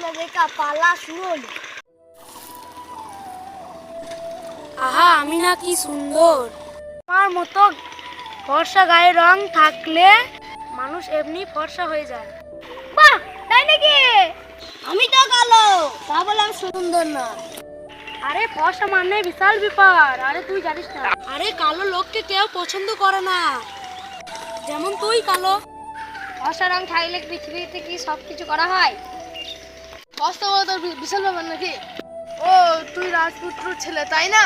খেলা দেখা পালা শুরু হলো। আহা আমি না কি সুন্দর। আমার মতো ফর্সা গায়ের রং থাকলে মানুষ এমনি ফর্সা হয়ে যায়। বাহ, তাই নাকি? আমি তো কালো, তা বলে আমি সুন্দর না। আরে ফর্সা মানে বিশাল ব্যাপার। আরে তুই জানিস না, আরে কালো লোককে কেউ পছন্দ করে না, যেমন তুই কালো। ফর্সা রং থাকলে পৃথিবীতে কি সবকিছু করা হয়? ফর্সা বলে তোর বিশাল ব্যাপার নাকি? ও তুই রাজপুত্র ছেলে তাই না?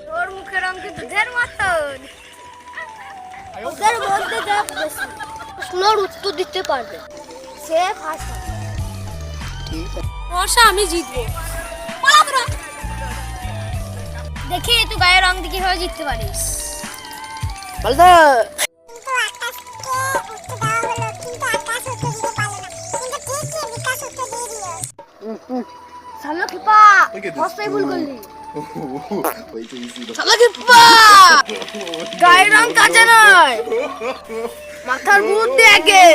তোর মুখের রং কি দুধের মতন? ওদের মধ্যে যা বেশি প্রশ্নের উত্তর দিতে পারবে সে ফার্স্ট। ফর্সা আমি জিতবো। দেখি তুই গায়ের রং দিয়ে কিভাবে জিততে পারিস। সামনে কিপা ফসই ভুল করলি। শালা কিপ্পা! গায়ের রং কাঁচা নয়, মাথার বুদ্ধি আগে।